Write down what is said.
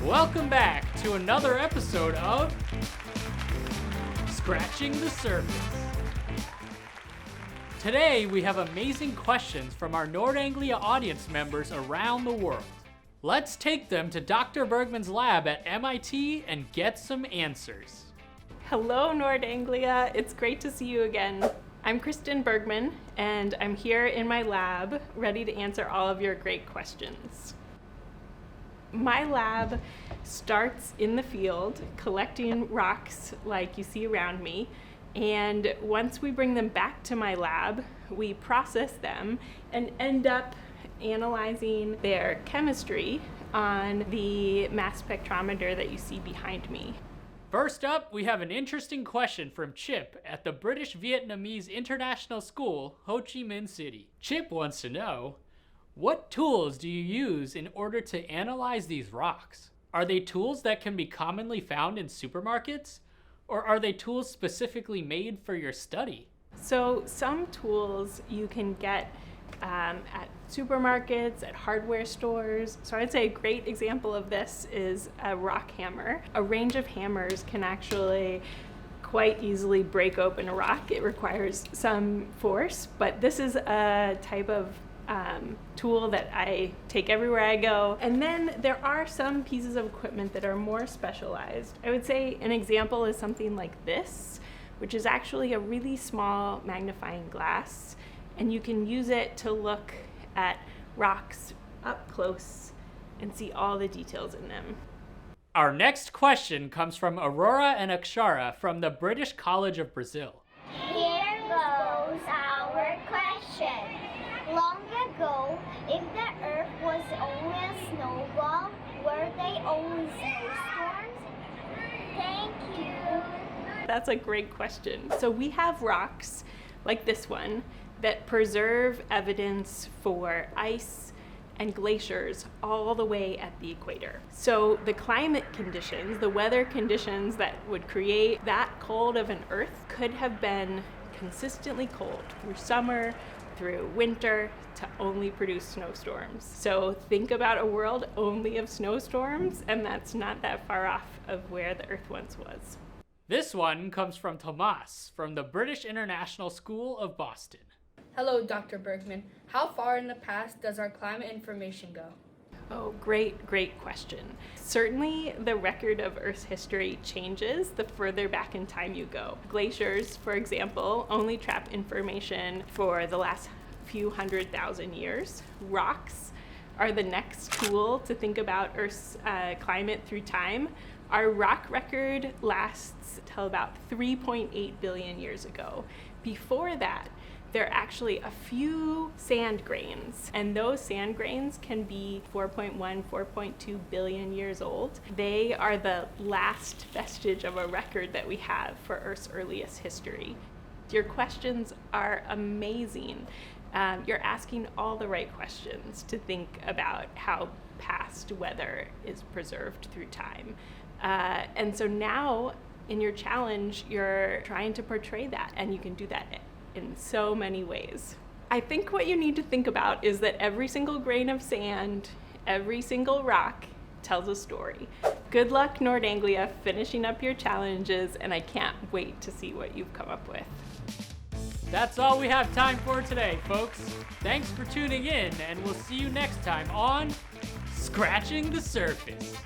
Welcome back to another episode of Scratching the Surface. Today we have amazing questions from our Nord Anglia audience members around the world. Let's take them to Dr. Bergmann's lab at MIT and get some answers. Hello, Nord Anglia. It's great to see you again. I'm Kristin Bergmann, and I'm here in my lab, ready to answer all of your great questions. My lab starts in the field, collecting rocks like you see around me, and once we bring them back to my lab, we process them and end up analyzing their chemistry on the mass spectrometer that you see behind me. First up, we have an interesting question from Chip at the British Vietnamese International School, Ho Chi Minh City. Chip wants to know, what tools do you use in order to analyze these rocks? Are they tools that can be commonly found in supermarkets? Or are they tools specifically made for your study? So some tools you can get at supermarkets, at hardware stores. So I'd say a great example of this is a rock hammer. A range of hammers can actually quite easily break open a rock. It requires some force, but this is a type of tool that I take everywhere I go. And then there are some pieces of equipment that are more specialized. I would say an example is something like this, which is actually a really small magnifying glass, and you can use it to look at rocks up close and see all the details in them. Our next question comes from Aurora and Akshara from the British College of Brazil. Here goes our question. Long ago, if the Earth was only a snowball, were they only snowstorms? Thank you. That's a great question. So we have rocks like this one that preserve evidence for ice and glaciers all the way at the equator. So the climate conditions, the weather conditions that would create that cold of an Earth could have been consistently cold through summer, through winter, to only produce snowstorms. So think about a world only of snowstorms, and that's not that far off of where the Earth once was. This one comes from Tomas from the British International School of Boston. Hello, Dr. Bergmann. How far in the past does our climate information go? Oh, great question. Certainly the record of Earth's history changes the further back in time you go. Glaciers, for example, only trap information for the last few 100,000 years. Rocks are the next tool to think about Earth's climate through time. Our rock record lasts till about 3.8 billion years ago. Before that, there are actually a few sand grains, and those sand grains can be 4.1, 4.2 billion years old. They are the last vestige of a record that we have for Earth's earliest history. Your questions are amazing. You're asking all the right questions to think about how past weather is preserved through time. And so now in your challenge, you're trying to portray that, and you can do that in so many ways. I think what you need to think about is that every single grain of sand, every single rock tells a story. Good luck, Nord Anglia, finishing up your challenges, and I can't wait to see what you've come up with. That's all we have time for today, folks. Thanks for tuning in, and we'll see you next time on Scratching the Surface.